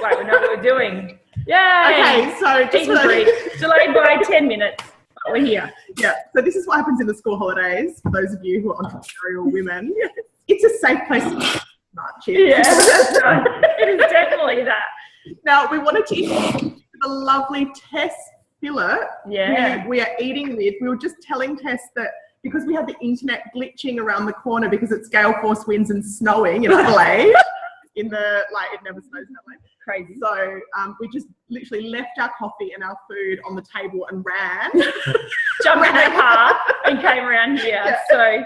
right, we know what we're doing. Yay! Okay, so just delayed by 10 minutes. But we're here. Yeah, so this is what happens in the school holidays for those of you who are entrepreneurial women. It's a safe place to be smart, Chicks. Yeah, that's right. It is definitely that. Now, we wanted to introduce the lovely Tess Phillip, who we are eating with. We were just telling Tess that because we had the internet glitching around the corner because it's gale force winds and snowing in Adelaide, it never snows in Adelaide. Crazy. So we just literally left our coffee and our food on the table and ran. Jumped in the car and came around here. Yeah. So,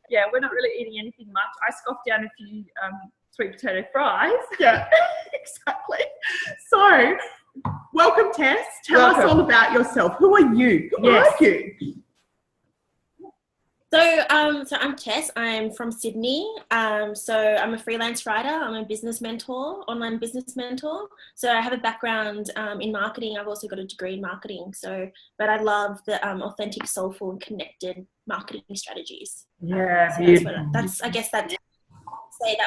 yeah, we're not really eating anything much. I scoffed down a few sweet potato fries. Yeah, exactly. So, welcome, Tess. Tell us all about yourself. Who are you? Who are you? So I'm Tess. I'm from Sydney. So I'm a freelance writer. I'm a business mentor, online business mentor. So I have a background in marketing. I've also got a degree in marketing. But I love the authentic, soulful, and connected marketing strategies. Yeah, so I guess that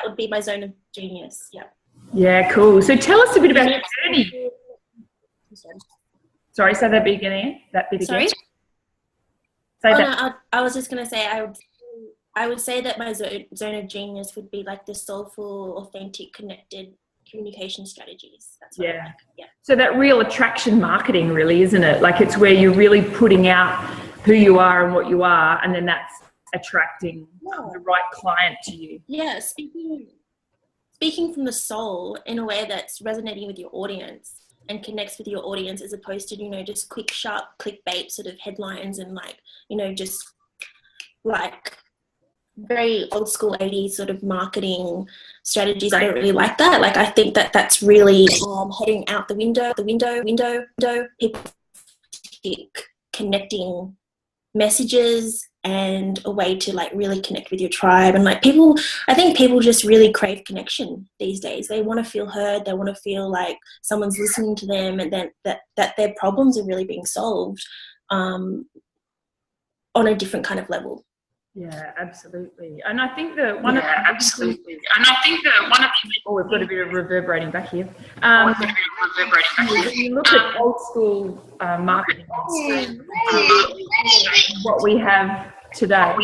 would be my zone of genius. Yeah. Yeah, cool. So tell us a bit about your journey. Sorry, say that beginning. Sorry. I was just going to say, I would say that my zone of genius would be like the soulful, authentic, connected communication strategies. That's what I like. Yeah. So that real attraction marketing, really, isn't it? Like it's where you're really putting out who you are and what you are, and then that's attracting the right client to you. Yeah, speaking from the soul in a way that's resonating with your audience and connects with your audience, as opposed to, just quick, sharp, clickbait sort of headlines and just like very old school 80s sort of marketing strategies. I don't really like that. Like, I think that that's really heading out the window, people connecting messages and a way to like really connect with your tribe. And like I think people just really crave connection these days. They want to feel heard. They want to feel like someone's listening to them, and then that their problems are really being solved on a different kind of level. Yeah, absolutely. And I think that one of the we've got a bit of reverberating back here. When you look at old school marketing, what we have today.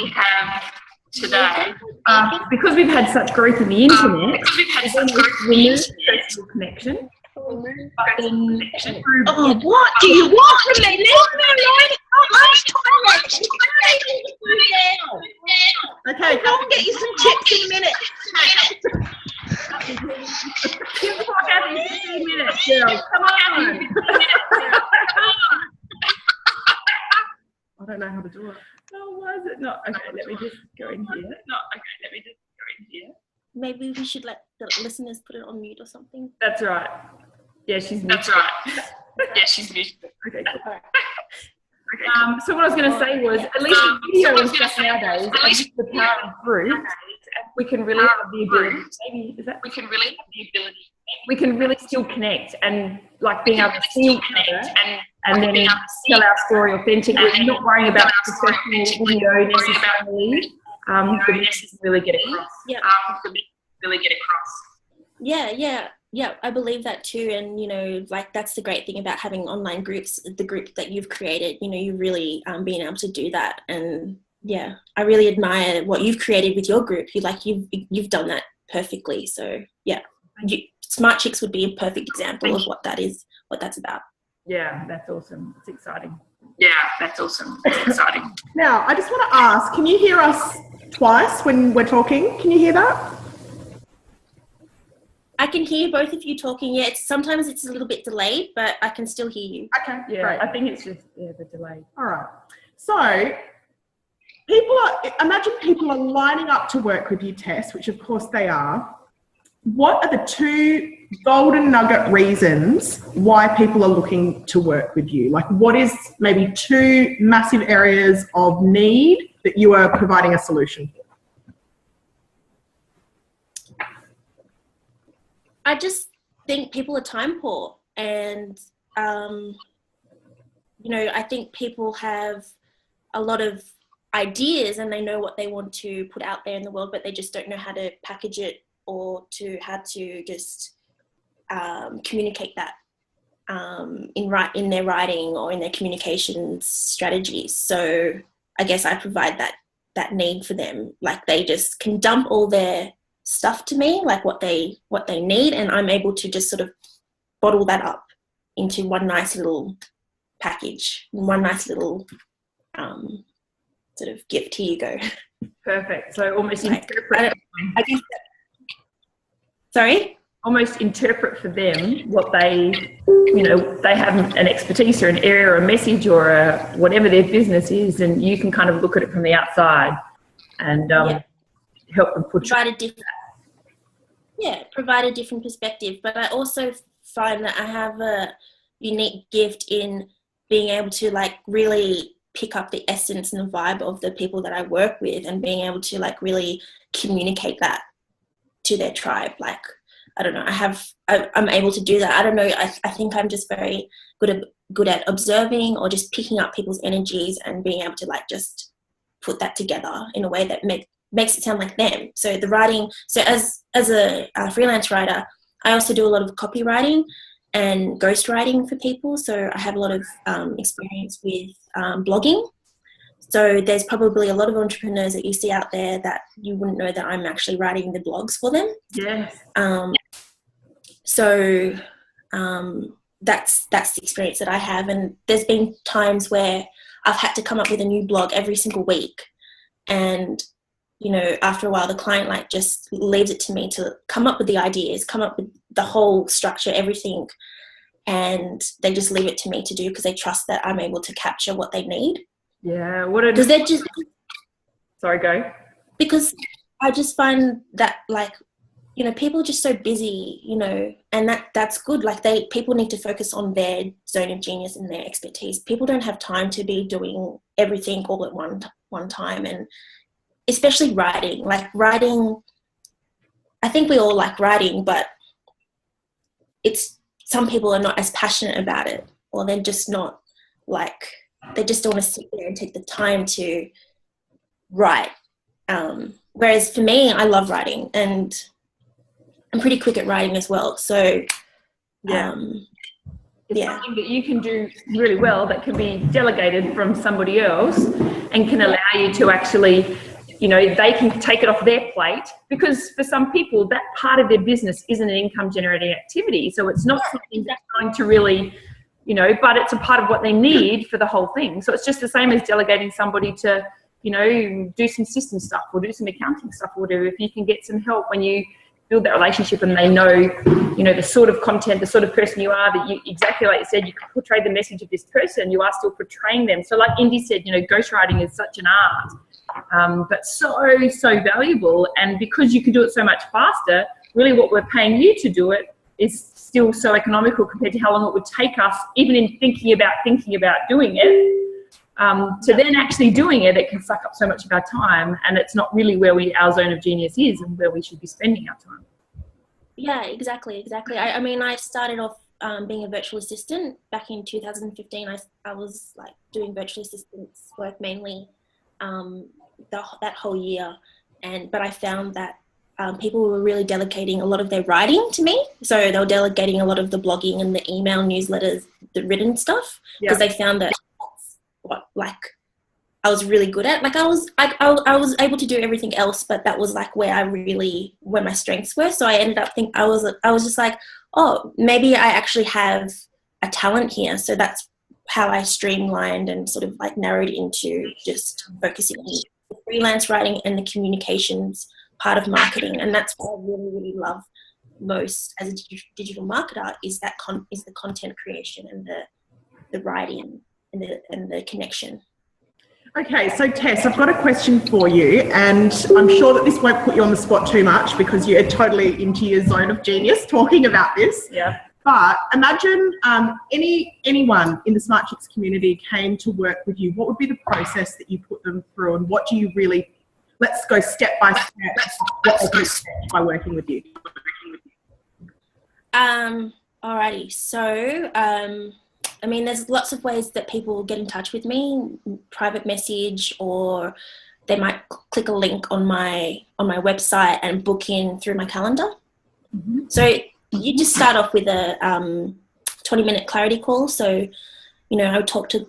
Because we've had such growth in the internet, personal connection. What do you want from me? Okay, go and get you some chips in a minute. Give the fuck out in 15 minutes, girl. Come on. I don't know how to do it. Oh, why is it not? Okay, let me just go in here. Maybe we should let the listeners put it on mute or something. That's right. Yeah, she's muted. Okay, cool. So what I was going to say was, at least in video and stuff nowadays, and with the power of groups, we can really have the ability. We can really still connect and like being able to see each other and then tell our story authentically. We're not worrying about professional video necessarily. The message really get across. Yeah, I believe that too. And, like that's the great thing about having online groups, the group that you've created, you really being able to do that. And yeah, I really admire what you've created with your group. You've done that perfectly. So yeah, Smart Chicks would be a perfect example of what that's about. Yeah, that's awesome. It's exciting. Now, I just want to ask, can you hear us twice when we're talking? Can you hear that? I can hear both of you talking. Yeah, sometimes it's a little bit delayed, but I can still hear you. Okay, yeah, great. I think it's just the delay. All right. So imagine people are lining up to work with you, Tess, which of course they are. What are the two golden nugget reasons why people are looking to work with you? Like, what is maybe two massive areas of need that you are providing a solution for? I just think people are time poor, and I think people have a lot of ideas and they know what they want to put out there in the world, but they just don't know how to package it or how to just communicate that in their writing or in their communications strategies. So I guess I provide that need for them. Like they just can dump all their stuff to me, like what they need, and I'm able to just sort of bottle that up into one nice little package, one nice little sort of gift. Here you go. Perfect. So almost interpret. I guess sorry? Almost interpret for them what they, they have an expertise or an area or a message or whatever their business is, and you can kind of look at it from the outside and help them portray. Provide a different perspective. But I also find that I have a unique gift in being able to like really pick up the essence and the vibe of the people that I work with, and being able to like really communicate that to their tribe. Like, I don't know, I'm able to do that. I don't know, I think I'm just very good at observing or just picking up people's energies and being able to like just put that together in a way that makes it sound like them. So the writing, so as a freelance writer, I also do a lot of copywriting and ghostwriting for people. So I have a lot of experience with blogging. So there's probably a lot of entrepreneurs that you see out there that you wouldn't know that I'm actually writing the blogs for them. Yes. So that's the experience that I have. And there's been times where I've had to come up with a new blog every single week. And, after a while, the client like just leaves it to me to come up with the ideas, come up with the whole structure, everything. And they just leave it to me to do because they trust that I'm able to capture what they need. Yeah. Because they're just... Sorry, go. Because I just find that like, people are just so busy, and that's good. Like people need to focus on their zone of genius and their expertise. People don't have time to be doing everything all at one time. And especially writing, I think we all like writing, but some people are not as passionate about it, or they're just not like, they just don't want to sit there and take the time to write. Whereas for me, I love writing and I'm pretty quick at writing as well. So, It's something that you can do really well that can be delegated from somebody else and can allow you to actually, they can take it off their plate, because for some people that part of their business isn't an income generating activity. So it's not something that's going to really, but it's a part of what they need for the whole thing. So it's just the same as delegating somebody to, do some system stuff or do some accounting stuff or whatever. If you can get some help when you build that relationship and they know, the sort of content, the sort of person you are, that you, exactly like you said, you can portray the message of this person, you are still portraying them. So like Indy said, ghostwriting is such an art, but so valuable. And because you can do it so much faster, really what we're paying you to do it is still so economical compared to how long it would take us, even in thinking about doing it. To then actually doing it, it can suck up so much of our time, and it's not really where our zone of genius is and where we should be spending our time. Yeah, exactly. I mean, I started off being a virtual assistant back in 2015. I was like doing virtual assistance work mainly that whole year, but I found that people were really delegating a lot of their writing to me. So they were delegating a lot of the blogging and the email newsletters, the written stuff, because they found that I was really good at. Like I was able to do everything else, but that was like where my strengths were. So I ended up I was just like, oh, maybe I actually have a talent here. So that's how I streamlined and sort of like narrowed into just focusing on the freelance writing and the communications part of marketing. And that's what I really, really love most as a digital marketer is the content creation and the writing and the connection. Okay, so Tess, I've got a question for you, and I'm sure that this won't put you on the spot too much because you're totally into your zone of genius talking about this. Yeah. But imagine anyone in the Smart Chicks community came to work with you. What would be the process that you put them through, and what do you really? Let's go step by step. What they can expect by working with you. Alrighty. So. I mean, there's lots of ways that people get in touch with me, private message, or they might click a link on my website and book in through my calendar. Mm-hmm. So you just start off with a 20-minute clarity call. So, you know,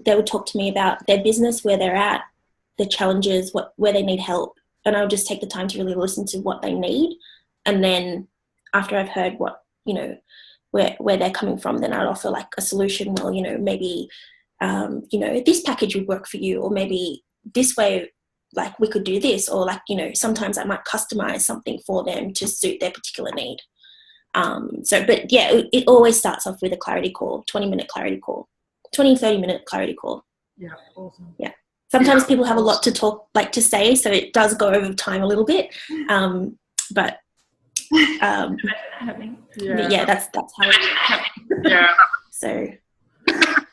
they would talk to me about their business, where they're at, the challenges, where they need help. And I'll just take the time to really listen to what they need. And then after I've heard what, you know, where they're coming from, then I'd offer like a solution. Well, you know, maybe, you know, this package would work for you, or maybe this way, like we could do this, or like, you know, sometimes I might customize something for them to suit their particular need. But yeah, it always starts off with a clarity call, 20-minute clarity call, 30-minute clarity call. Yeah, awesome. Yeah. Sometimes people have a lot to to say, so it does go over time a little bit. But yeah, that's how it happens. Yeah. So,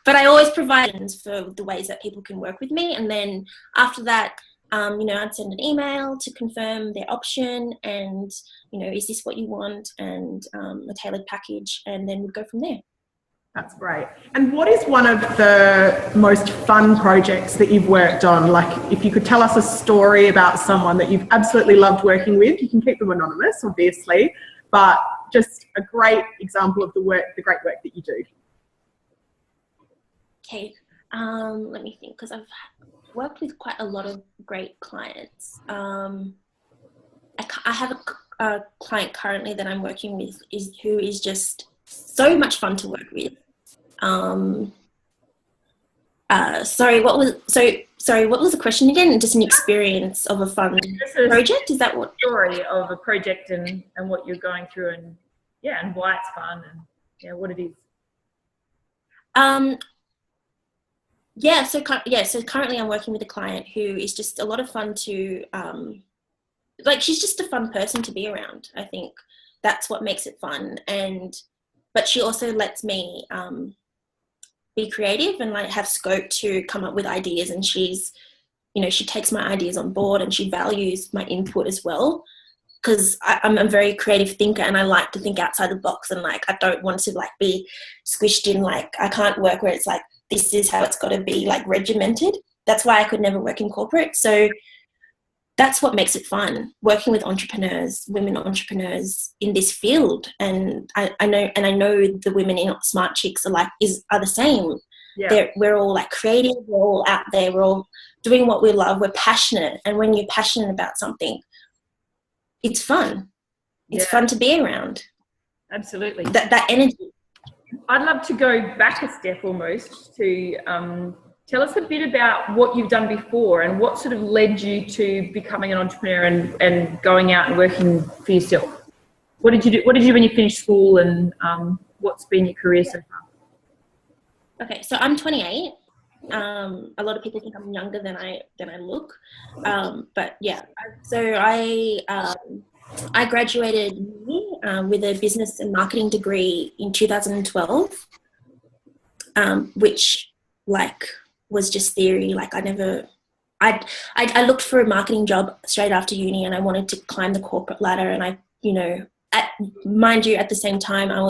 but I always provide for the ways that people can work with me, and then after that, you know, I'd send an email to confirm their option, and you know, is this what you want, and a tailored package, and then we'd go from there. That's great. And what is one of the most fun projects that you've worked on? Like, if you could tell us a story about someone that you've absolutely loved working with, you can keep them anonymous, obviously, but just a great example of the great work that you do. Okay, let me think, because I've worked with quite a lot of great clients. I have a client currently that I'm working with who is just so much fun to work with. Sorry, what was the question again? Just an experience of a fun project? Is that what? Story of a project and what you're going through, and why it's fun, and what it is. So currently I'm working with a client who is just a lot of fun to, she's just a fun person to be around. I think that's what makes it fun. But she also lets me be creative and like have scope to come up with ideas, and she's, you know, she takes my ideas on board and she values my input as well, because I'm a very creative thinker and I like to think outside the box, and like I don't want to like be squished in, like I can't work where it's like this is how it's got to be like regimented. That's why I could never work in corporate. So that's what makes it fun, working with entrepreneurs, women entrepreneurs in this field. And I know the women in Smart Chicks are the same. Yeah. We're all like creative, we're all out there, we're all doing what we love, we're passionate. And when you're passionate about something, it's fun. It's fun to be around. Absolutely. That energy. I'd love to go back a step almost to tell us a bit about what you've done before and what sort of led you to becoming an entrepreneur and going out and working for yourself. What did you do when you finished school, and what's been your career so far? Okay, so I'm 28. A lot of people think I'm younger than I look. But yeah, so I graduated uni with a business and marketing degree in 2012, which was just theory. Like I looked for a marketing job straight after uni, and I wanted to climb the corporate ladder. And I, you know, mind you, at the same time, I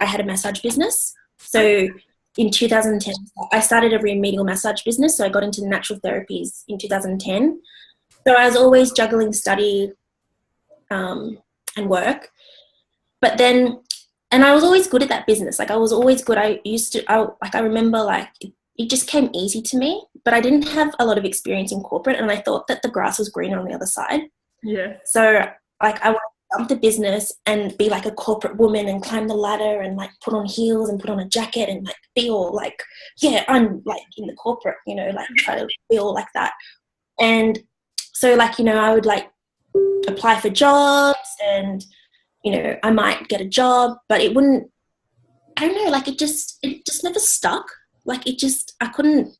had a massage business. So in 2010, I started a remedial massage business. So I got into natural therapies in 2010. So I was always juggling study and work. But then, and I was always good at that business. Like I was always good. I remember it just came easy to me, but I didn't have a lot of experience in corporate, and I thought that the grass was greener on the other side. Yeah. So I wanted to dump the business and be like a corporate woman and climb the ladder and like put on heels and put on a jacket and like be all like, I'm like in the corporate, you know, like try to be all like that. And so I would like apply for jobs and, you know, I might get a job, but it wouldn't, I don't know, it just never stuck. I couldn't,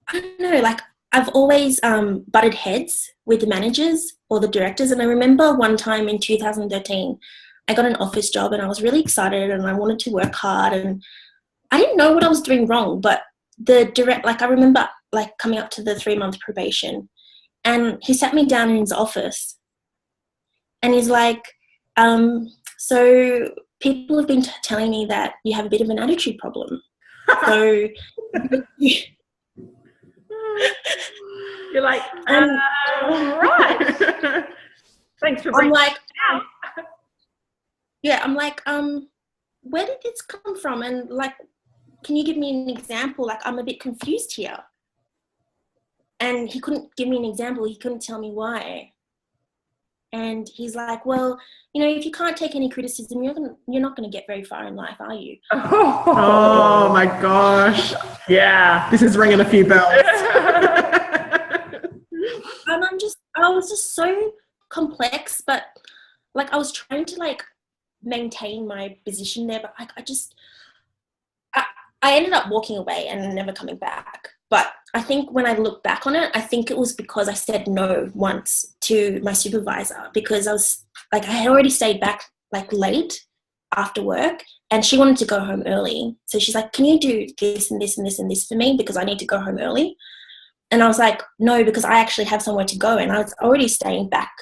I don't know, I've always butted heads with the managers or the directors. And I remember one time in 2013, I got an office job and I was really excited and I wanted to work hard and I didn't know what I was doing wrong, but I remember coming up to the 3-month probation, and he sat me down in his office and he's like, so people have been telling me that you have a bit of an attitude problem. So you're like, right. Thanks for bringing it out. yeah, I'm like, where did this come from? And like, can you give me an example? Like, I'm a bit confused here. And he couldn't give me an example. He couldn't tell me why. And he's like, well, you know, if you can't take any criticism, you're not going to get very far in life, are you? Oh my gosh. Yeah. This is ringing a few bells. And I was just so complex, but like I was trying to like maintain my position there, but like I ended up walking away and never coming back. But I think when I look back on it, I think it was because I said no once to my supervisor, because I had already stayed back like late after work and she wanted to go home early. So she's like, can you do this and this and this and this for me because I need to go home early? And I was like, no, because I actually have somewhere to go and I was already staying back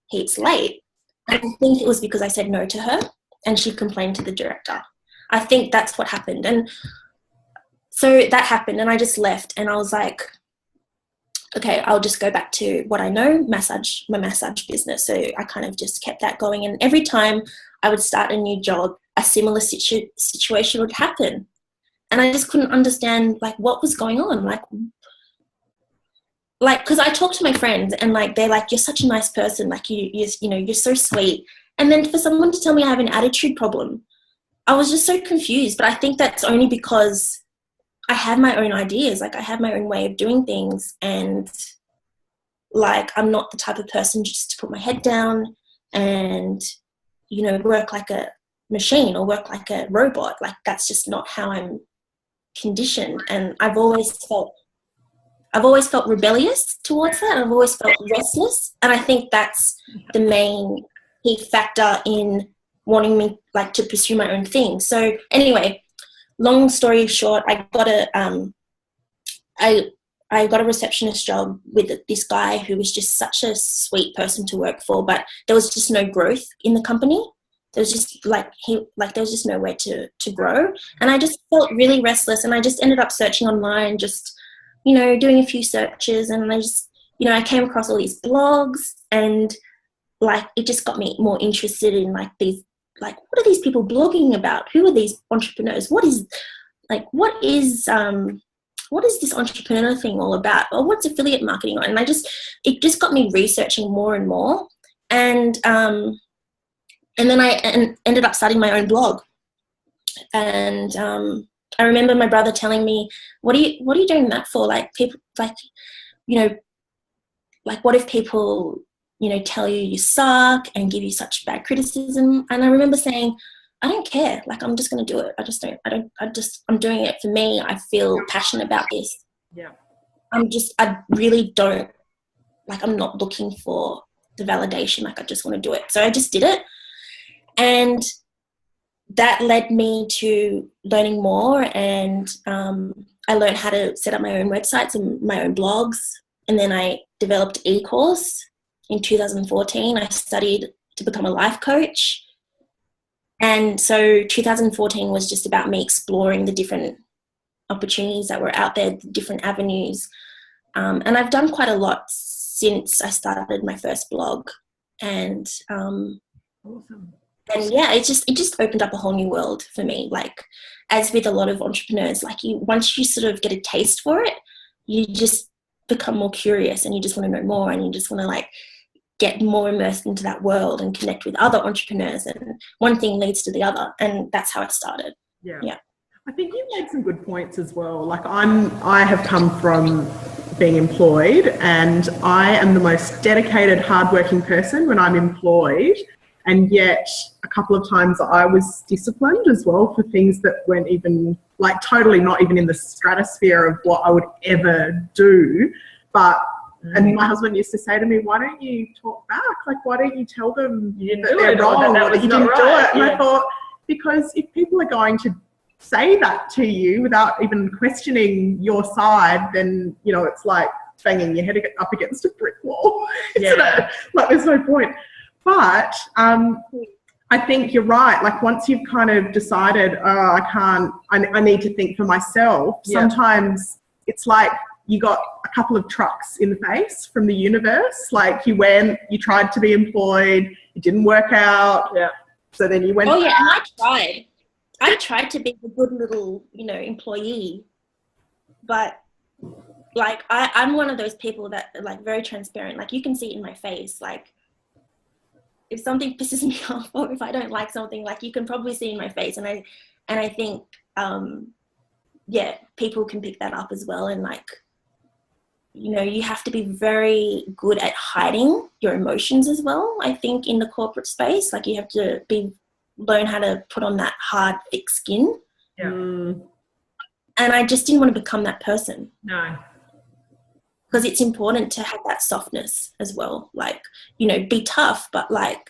heaps late. I think it was because I said no to her and she complained to the director. I think that's what happened. And so that happened and I just left and I was like, okay, I'll just go back to what I know, my massage business. So I kind of just kept that going. And every time I would start a new job, a similar situation would happen. And I just couldn't understand like what was going on. Like, because I talk to my friends and like, they're like, you're such a nice person. Like you're so sweet. And then for someone to tell me I have an attitude problem, I was just so confused. But I think that's only because I have my own ideas. Like I have my own way of doing things. And like, I'm not the type of person just to put my head down and, you know, work like a machine or work like a robot. Like that's just not how I'm conditioned. And I've always felt rebellious towards that. I've always felt restless. And I think that's the main key factor in wanting me like to pursue my own thing. So anyway, long story short, I got a receptionist job with this guy who was just such a sweet person to work for, but there was just no growth in the company. There was just there was just nowhere to grow. And I just felt really restless and I just ended up searching online, just, you know, doing a few searches, and I just, you know, I came across all these blogs and like it just got me more interested in like these, like what are these people blogging about? Who are these entrepreneurs? What is this entrepreneur thing all about? Or what's affiliate marketing? And it just got me researching more and more. And then I ended up starting my own blog. And I remember my brother telling me, what are you doing that for? Like people, like, you know, like what if people, you know, tell you suck and give you such bad criticism? And I remember saying, I don't care. Like, I'm just going to do it. I'm doing it for me. I feel passionate about this. Yeah. I really don't, like, I'm not looking for the validation. Like, I just want to do it. So I just did it. And that led me to learning more. And I learned how to set up my own websites and my own blogs. And then I developed e-course. In 2014, I studied to become a life coach. And so 2014 was just about me exploring the different opportunities that were out there, the different avenues. And I've done quite a lot since I started my first blog. And Awesome. And yeah, it just opened up a whole new world for me. Like, as with a lot of entrepreneurs, like once you sort of get a taste for it, you just become more curious and you just want to know more and you just want to like get more immersed into that world and connect with other entrepreneurs, and one thing leads to the other, and that's how it started. Yeah. I think you made some good points as well. Like I have come from being employed, and I am the most dedicated, hardworking person when I'm employed, and yet a couple of times I was disciplined as well for things that weren't even, like, totally not even in the stratosphere of what I would ever do. But and my husband used to say to me, why don't you talk back? Like, why don't you tell them that they're wrong or that you didn't do it? And I thought, because if people are going to say that to you without even questioning your side, then, you know, it's like banging your head up against a brick wall. Yeah. Like, there's no point. But I think you're right. Like, once you've kind of decided, I need to think for myself, sometimes it's like you got a couple of trucks in the face from the universe. Like, you tried to be employed, it didn't work out. Yeah. So then you went. Oh yeah, and I tried to be a good little, employee, but like I'm one of those people that are like very transparent. Like you can see it in my face. Like if something pisses me off or if I don't like something, like you can probably see in my face. And I think, people can pick that up as well. And like, you have to be very good at hiding your emotions as well. I think in the corporate space, like you have to learn how to put on that hard, thick skin. Yeah. And I just didn't want to become that person. No. Because it's important to have that softness as well. Like, be tough, but like,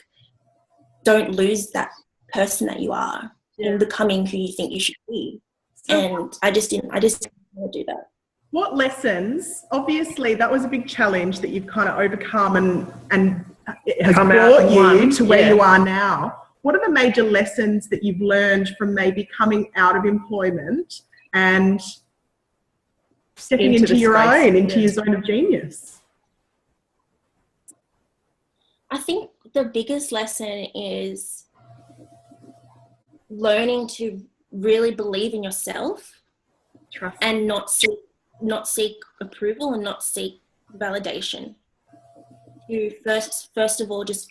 don't lose that person that you are in becoming who you think you should be. And I just didn't want to do that. What lessons, obviously that was a big challenge that you've kind of overcome and it has brought you to where you are now. What are the major lessons that you've learned from maybe coming out of employment and stepping into your zone of genius? I think the biggest lesson is learning to really believe in yourself. Trust. And not seek approval and not seek validation. You first of all just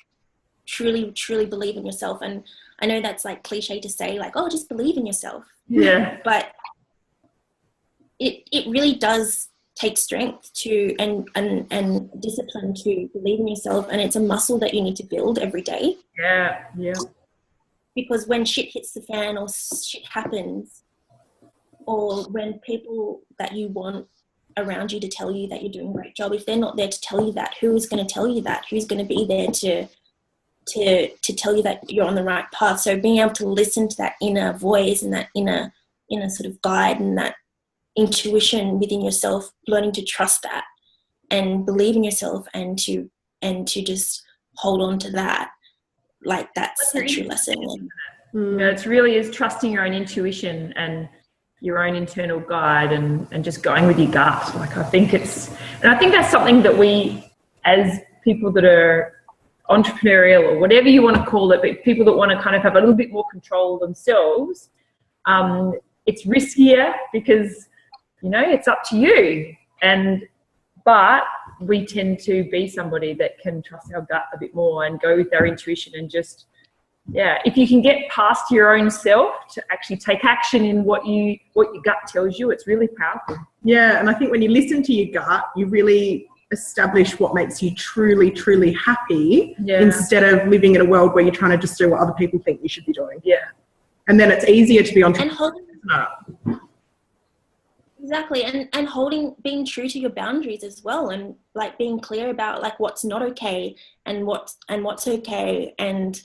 truly believe in yourself. And I know that's like cliche to say, like, oh, just believe in yourself. Yeah. But it really does take strength and discipline to believe in yourself, and it's a muscle that you need to build every day. Yeah. Yeah. Because when shit hits the fan or shit happens, or when people that you want around you to tell you that you're doing a great job, if they're not there to tell you that, who is going to tell you that? Who's going to be there to tell you that you're on the right path? So being able to listen to that inner voice and that inner sort of guide and that intuition within yourself, learning to trust that and believe in yourself and to just hold on to that, like that's a true lesson. It really is trusting your own intuition and your own internal guide and just going with your gut. Like I think that's something that we, as people that are entrepreneurial or whatever you want to call it, but people that want to kind of have a little bit more control themselves, it's riskier because it's up to you. But we tend to be somebody that can trust our gut a bit more and go with our intuition and just, if you can get past your own self to actually take action in what your gut tells you, it's really powerful. Yeah, and I think when you listen to your gut, you really establish what makes you truly, truly happy instead of living in a world where you're trying to just do what other people think you should be doing. Yeah. And then it's easier to be entrepreneurial. Exactly, and being true to your boundaries as well, and like being clear about like what's not okay and what's okay, and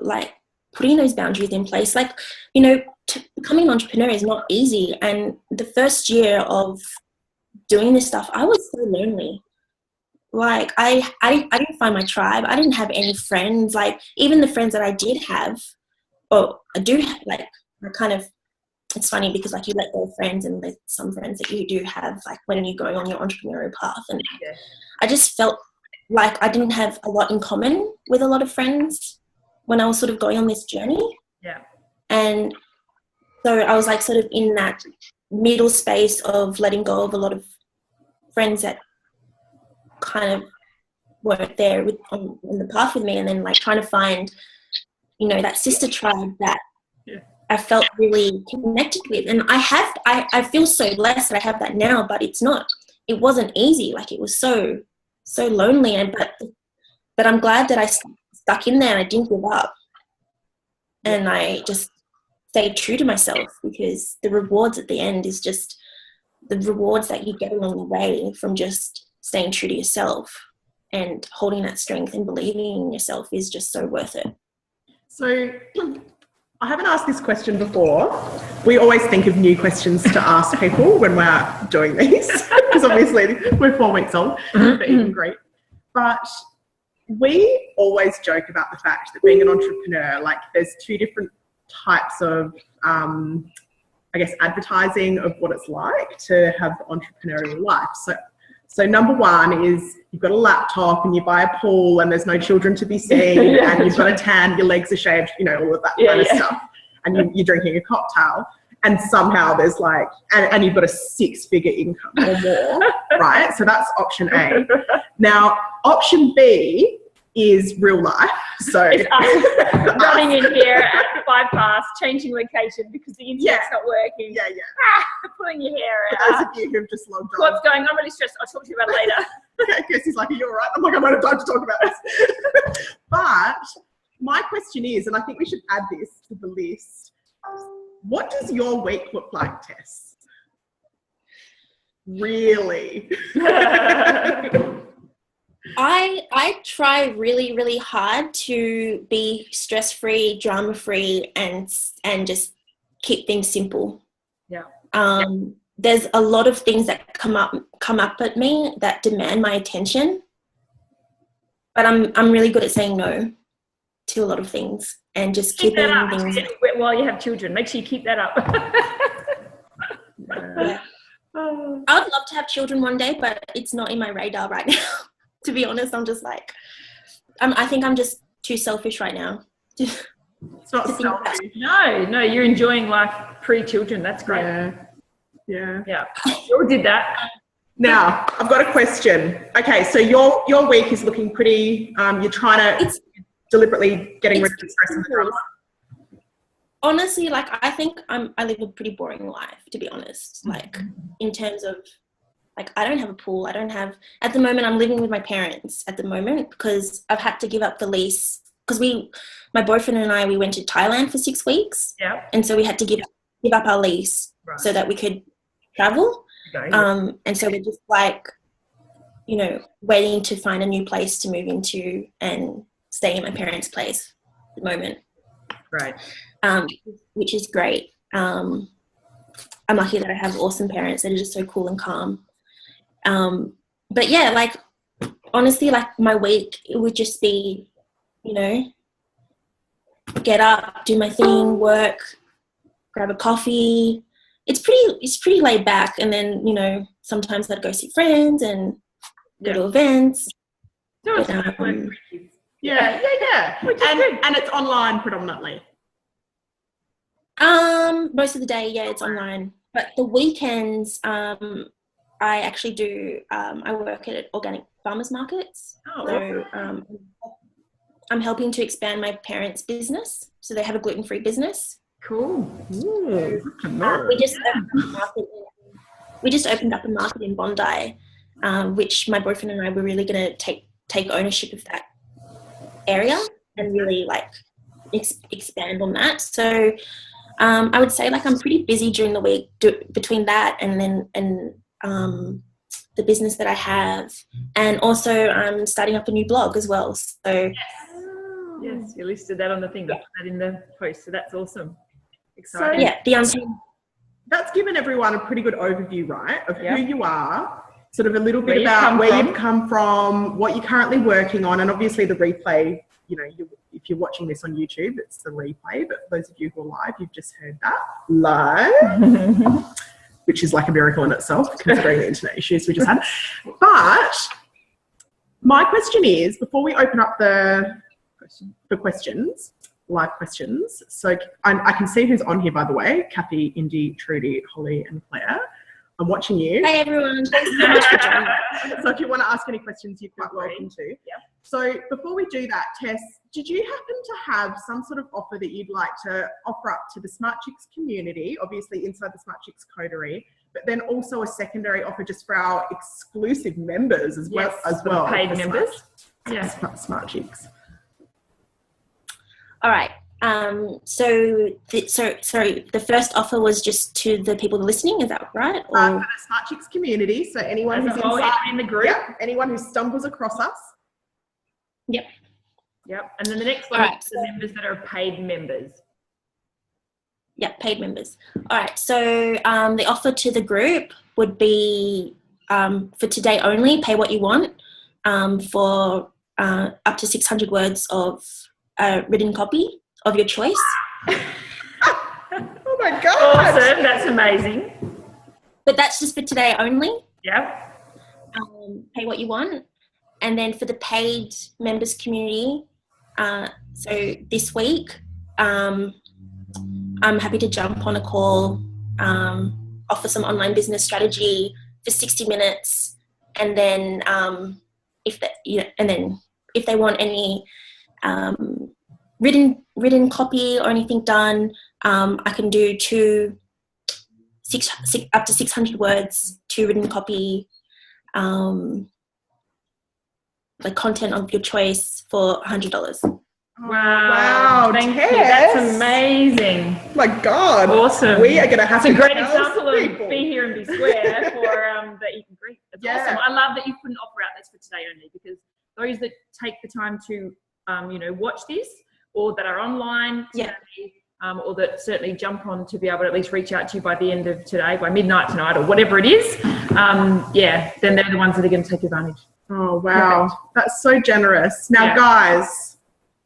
like putting those boundaries in place. Like becoming an entrepreneur is not easy, and the first year of doing this stuff, I was so lonely. Like I didn't find my tribe. I didn't have any friends. Like even the friends that I did have, or I do have, like I kind of. It's funny because like you let go of friends and there's some friends that you do have like when you're going on your entrepreneurial path, and I just felt like I didn't have a lot in common with a lot of friends when I was sort of going on this journey. Yeah. And so I was like sort of in that middle space of letting go of a lot of friends that kind of weren't there on the path with me, and then like trying to find, that sister tribe that I felt really connected with. And I feel so blessed that I have that now, but it wasn't easy. Like it was so lonely, but I'm glad that I stuck in there and I didn't give up. And I just stayed true to myself, because the rewards at the end is just the rewards that you get along the way from just staying true to yourself and holding that strength and believing in yourself is just so worth it. So I haven't asked this question before. We always think of new questions to ask people when we're doing these, because obviously we're 4 weeks old, but even great. But we always joke about the fact that being an entrepreneur, like there's 2 different types of, advertising of what it's like to have the entrepreneurial life. So number one is you've got a laptop and you buy a pool and there's no children to be seen and you've got a tan, your legs are shaved, you know, all of that kind of stuff. And you're drinking a cocktail and somehow there's like, and you've got a 6-figure income or more, right? So that's option A. Now, option B is real life. So running in here at 5 past, changing location because the internet's not working. Pulling your hair out. For those of you who've just logged on. What's going on? I'm really stressed. I'll talk to you about it later. Kirsty's like, are you all right? I'm like, I might have time to talk about this. But my question is, and I think we should add this to the list, what does your week look like, Tess? Really? I try really, really hard to be stress-free, drama-free, and just keep things simple. There's a lot of things that come up at me that demand my attention, but I'm really good at saying no to a lot of things and just keeping things. While you have children, make sure you keep that up. I would love to have children one day, but it's not in my radar right now. To be honest, I'm just like, I think I'm just too selfish right now. It's not selfish. No, you're enjoying life pre-children. That's great. Yeah. You all did that. Now, I've got a question. Okay, so your week is looking pretty, you're trying to deliberately getting rid of the stress and the drama. Honestly, like, I think I live a pretty boring life, to be honest. Like, in terms of, like, I don't have a pool. At the moment, I'm living with my parents at the moment because I've had to give up the lease. Because my boyfriend and I, we went to Thailand for 6 weeks. Yeah. And so we had to give up our lease so that we could travel. Okay. And so we're just like, you know, waiting to find a new place to move into and stay in my parents' place at the moment. Right. Which is great. I'm lucky that I have awesome parents that are just so cool and calm. But yeah, like, honestly, like, my week, it would just be, you know, get up, do my thing, work, grab a coffee. It's pretty laid back. And then, you know, sometimes I'd go see friends and go to events. Yeah. And it's online predominantly. Most of the day, it's online. But the weekends, I actually do, I work at organic farmers markets. So I'm helping to expand my parents' business. So they have a gluten-free business. Cool. We just opened up a market in Bondi, which my boyfriend and I were really going to take ownership of that area and really, like, expand on that. So I would say, like, I'm pretty busy during the week between that and the business that I have, and also I'm starting up a new blog as well. So yes, you listed that on the thing. Put that in the post. So that's awesome. Exciting. So, that's given everyone a pretty good overview, right, of who you are, sort of a little bit about where you've come from, what you're currently working on, and obviously the replay. You know, if you're watching this on YouTube, it's the replay. But for those of you who are live, you've just heard that live, which is like a miracle in itself, considering the internet issues we just had. But my question is, before we open up for questions, live questions. So I can see who's on here, by the way. Kathy, Indy, Trudy, Holly, and Claire. I'm watching you. Hey, everyone. Thanks so much for joining. So if you want to ask any questions, you're quite welcome to. Yeah. So before we do that, Tess, did you happen to have some sort of offer that you'd like to offer up to the Smart Chicks community, obviously inside the Smart Chicks Coterie, but then also a secondary offer just for our exclusive members as well? Paid members. Smart Chicks. All right. So the first offer was just to the people listening, is that right? Or? For the Smart Chicks community, so anyone who's in the group, anyone who stumbles across us. Yep. And then the next one is the members that are paid members. Yeah, paid members. All right. So the offer to the group would be for today only, pay what you want, for up to 600 words of written copy of your choice. Oh my God. Awesome. That's amazing. But that's just for today only. Yeah. pay what you want. And then for the paid members community, so this week, I'm happy to jump on a call, offer some online business strategy for 60 minutes. And then if they want any written copy or anything done, I can do up to 600 words, 2 written copy, the content of your choice for $100. Wow, thank Tess. you. That's amazing. My God. Awesome. We are going to have to It's a great tell example of people. be here and be square for the eat and greet. It's Yeah. awesome. I love that you put an offer out that's for today only, because those that take the time to, watch this, or that are online today, or that certainly jump on to be able to at least reach out to you by the end of today, by midnight tonight, or whatever it is, then they're the ones that are going to take advantage. Oh, wow. Perfect. That's so generous. Now, Yeah. guys,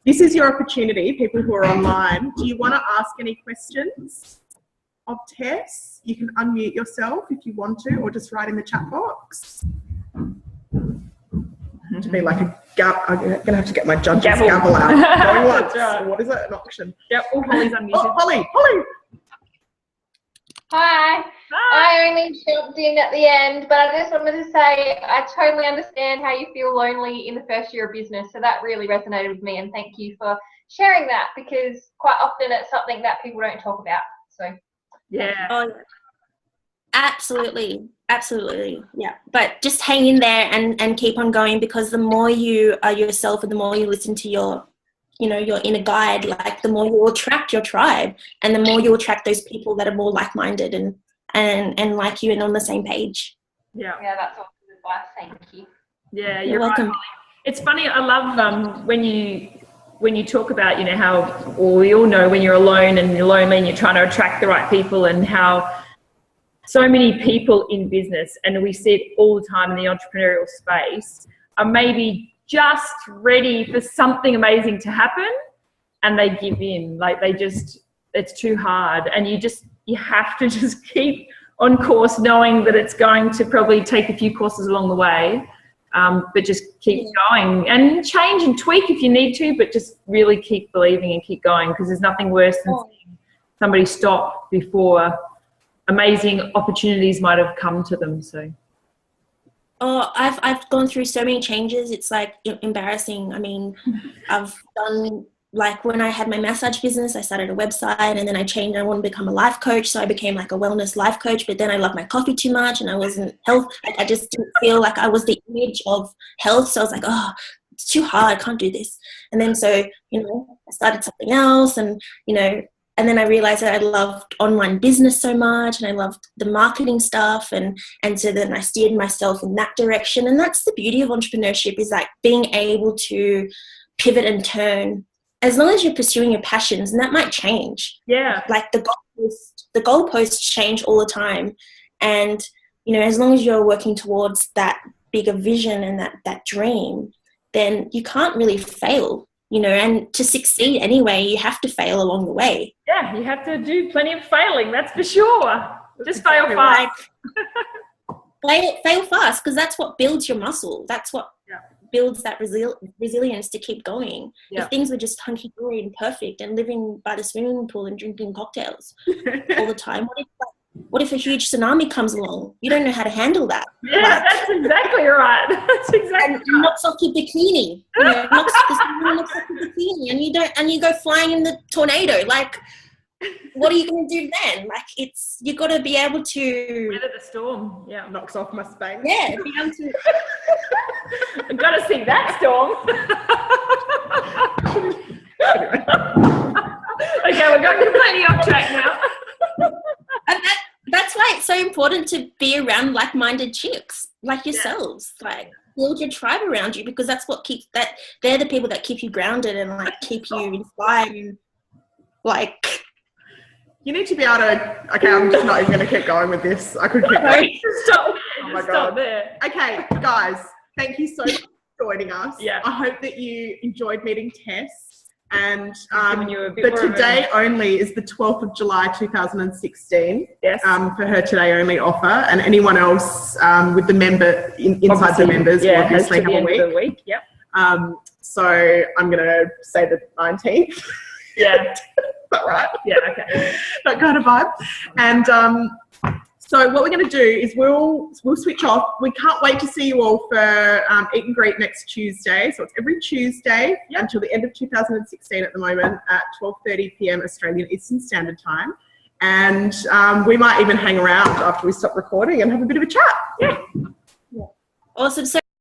this is your opportunity, people who are online. Do you want to ask any questions of Tess? You can unmute yourself if you want to, or just write in the chat box. To be like I'm going to have to get my judge's gavel out. Going once. Right. What is it? An auction. Yep, all Holly's unmuted. Oh, Holly. Hi. I only jumped in at the end, but I just wanted to say I totally understand how you feel lonely in the first year of business. So that really resonated with me, and thank you for sharing that, because quite often it's something that people don't talk about. So Yeah. Oh, absolutely. Yeah. But just hang in there and keep on going, because the more you are yourself and the more you listen to your inner guide, like the more you will attract your tribe, and the more you attract those people that are more like-minded and like you and on the same page. yeah, that's awesome advice. Thank you. Yeah, You're welcome. right. It's funny. I love when you talk about, how, or we all know when you're alone and you're lonely and you're trying to attract the right people, and how so many people in business, and we see it all the time in the entrepreneurial space, are maybe just ready for something amazing to happen, and they give in. Like it's too hard, and you have to just keep on course, knowing that it's going to probably take a few courses along the way, but just keep going and change and tweak if you need to, but just really keep believing and keep going, because there's nothing worse than seeing somebody stop before amazing opportunities might have come to them. So I've gone through so many changes, it's like embarrassing. I mean, I've done, like, when I had my massage business, I started a website, and then I changed. I wanted to become a life coach, so I became like a wellness life coach. But then I loved my coffee too much, and I wasn't health. I just didn't feel like I was the image of health. So I was like, oh, it's too hard. I can't do this. And then so I started something else, and and then I realized that I loved online business so much, and I loved the marketing stuff, and so then I steered myself in that direction. And that's the beauty of entrepreneurship, is like being able to pivot and turn, as long as you're pursuing your passions, and that might change. yeah, Like the goalposts change all the time, and as long as you're working towards that bigger vision and that dream, then you can't really fail. And to succeed anyway, you have to fail along the way. yeah, you have to do plenty of failing, that's for sure. Just fail fast. Fail fast, because that's what builds your muscle. That's what builds that resilience to keep going. Yeah. If things were just hunky-dory and perfect and living by the swimming pool and drinking cocktails all the time, what if a huge tsunami comes along? You don't know how to handle that. Yeah, that's exactly right. That's exactly and knocks off your bikini. Knocks off your bikini, and you go flying in the tornado. Like, what are you going to do then? Like, you got to be able to weather the storm. Yeah, Knocks off my space. be able to. I've got to see that storm. Okay, we're going completely off track now. And that's why it's so important to be around like-minded chicks like yourselves. Like, build your tribe around you, because that's what they're the people that keep you grounded and like keep you inspired. And, like, You need to be able to. Okay, I'm just not even going to keep going with this. I could keep going. Stop. Oh my Stop God. there. Okay, guys, thank you so much for joining us. Yeah. I hope that you enjoyed meeting Tess. And Giving you a bit but more of today only is the 12th of July 2016. Yes. For her today only offer, and anyone else with the member inside Obviously, the members will obviously have a week. Of the week. Yep. So I'm going to say the 19th. Yeah. Is that right? Yeah. Okay. That kind of vibe. And so what we're going to do is we'll switch off. We can't wait to see you all for Eat and Greet next Tuesday. So it's every Tuesday until the end of 2016 at the moment at 12:30 p.m. Australian Eastern Standard Time. And we might even hang around after we stop recording and have a bit of a chat. Awesome. So